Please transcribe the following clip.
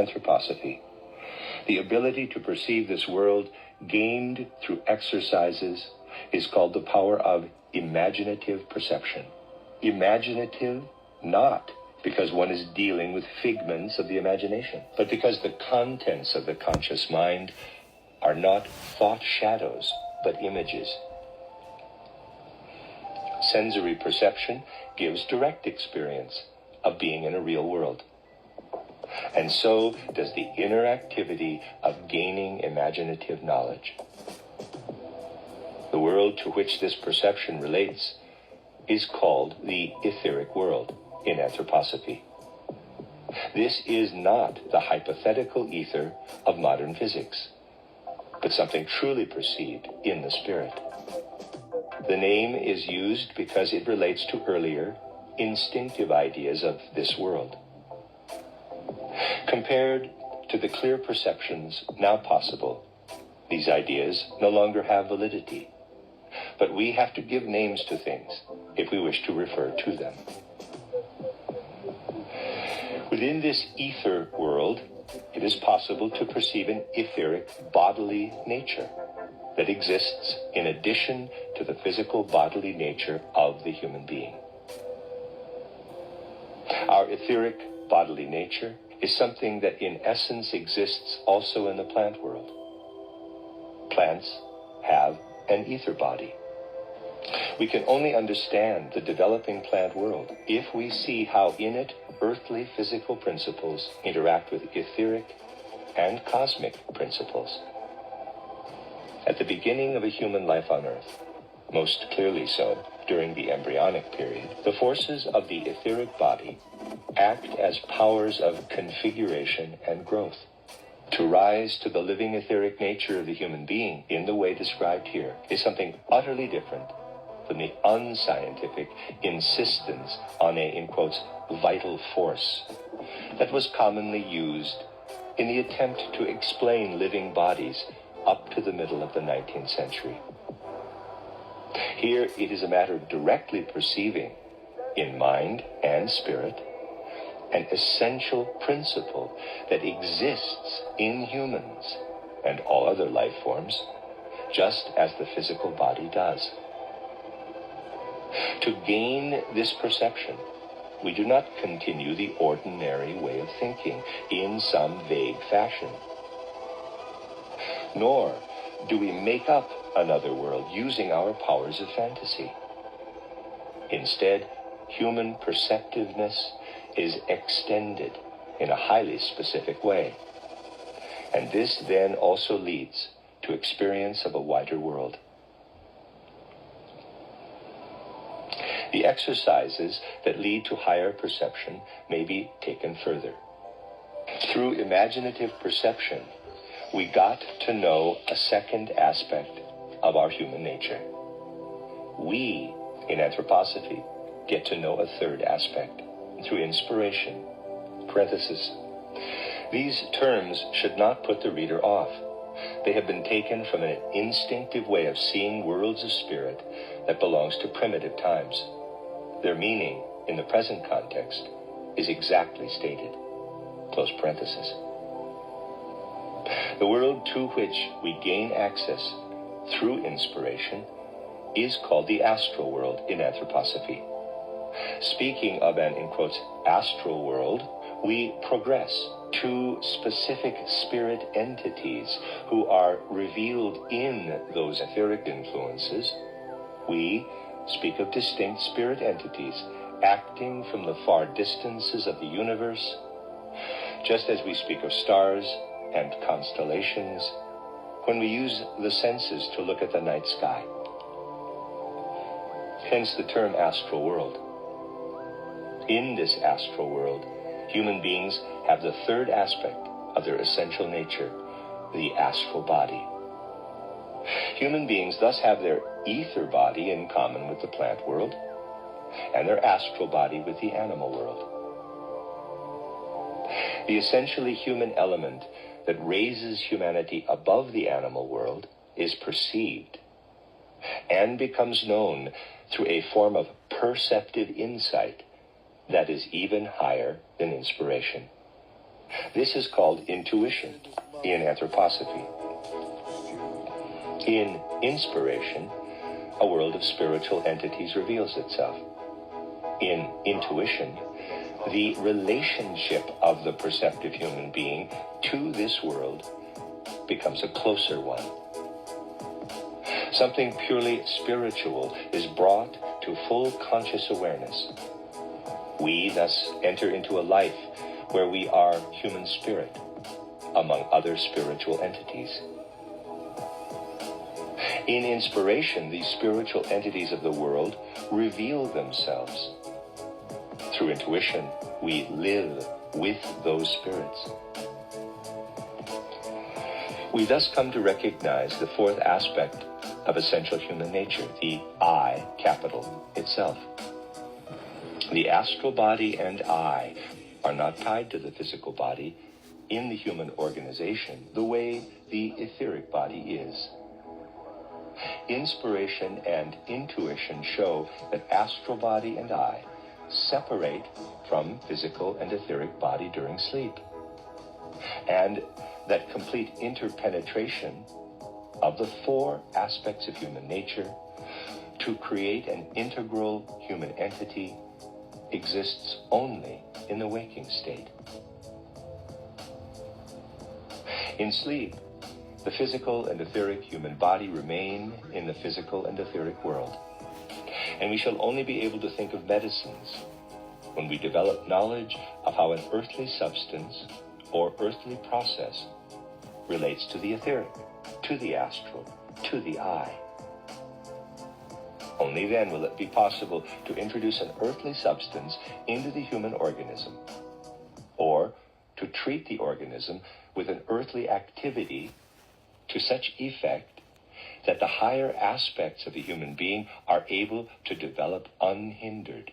anthroposophy. The ability to perceive this world gained through exercises is called the power of imaginative perception. Imaginative not because one is dealing with figments of the imagination, but because the contents of the conscious mind are not thought shadows, but images. Sensory perception gives direct experience of being in a real world. And so does the inner activity of gaining imaginative knowledge. The world to which this perception relates is called the etheric world in anthroposophy. This is not the hypothetical ether of modern physics, but something truly perceived in the spirit. The name is used because it relates to earlier, instinctive ideas of this world. Compared to the clear perceptions now possible, these ideas no longer have validity, but we have to give names to things if we wish to refer to them. Within this ether world, it is possible to perceive an etheric bodily nature that exists in addition to the physical bodily nature of the human being. Our etheric bodily nature is something that in essence exists also in the plant world. Plants have an ether body. We can only understand the developing plant world if we see how in it earthly physical principles interact with etheric and cosmic principles. At the beginning of a human life on Earth, most clearly so during the embryonic period, the forces of the etheric body act as powers of configuration and growth. To rise to the living etheric nature of the human being in the way described here is something utterly different from the unscientific insistence on a, in quotes, vital force that was commonly used in the attempt to explain living bodies up to the middle of the 19th century. Here it is a matter of directly perceiving, in mind and spirit, an essential principle that exists in humans and all other life forms, just as the physical body does. To gain this perception, we do not continue the ordinary way of thinking in some vague fashion. Nor do we make up another world using our powers of fantasy. Instead, human perceptiveness is extended in a highly specific way. And this then also leads to experience of a wider world. The exercises that lead to higher perception may be taken further. Through imaginative perception, we got to know a second aspect of our human nature. We, in anthroposophy, get to know a third aspect through inspiration. Parenthesis. These terms should not put the reader off. They have been taken from an instinctive way of seeing worlds of spirit that belongs to primitive times. Their meaning, in the present context, is exactly stated. Close parenthesis. The world to which we gain access through inspiration is called the astral world in anthroposophy. Speaking of an, in quotes, astral world, we progress to specific spirit entities who are revealed in those etheric influences. We speak of distinct spirit entities acting from the far distances of the universe, just as we speak of stars and constellations when we use the senses to look at the night sky. Hence the term astral world. In this astral world, human beings have the third aspect of their essential nature, the astral body. Human beings thus have their ether body in common with the plant world, and their astral body with the animal world. The essentially human element that raises humanity above the animal world is perceived and becomes known through a form of perceptive insight that is even higher than inspiration. This is called intuition in anthroposophy. In inspiration, a world of spiritual entities reveals itself. In intuition, the relationship of the perceptive human being to this world becomes a closer one. Something purely spiritual is brought to full conscious awareness. We thus enter into a life where we are human spirit among other spiritual entities. In inspiration, these spiritual entities of the world reveal themselves. Through intuition, we live with those spirits. We thus come to recognize the fourth aspect of essential human nature, the I, capital, itself. The astral body and I are not tied to the physical body in the human organization the way the etheric body is. Inspiration and intuition show that astral body and I separate from physical and etheric body during sleep, and that complete interpenetration of the four aspects of human nature to create an integral human entity exists only in the waking state. In sleep, the physical and etheric human body remain in the physical and etheric world, and we shall only be able to think of medicines when we develop knowledge of how an earthly substance or earthly process relates to the etheric, to the astral, to the I. Only then will it be possible to introduce an earthly substance into the human organism, or to treat the organism with an earthly activity to such effect that the higher aspects of the human being are able to develop unhindered.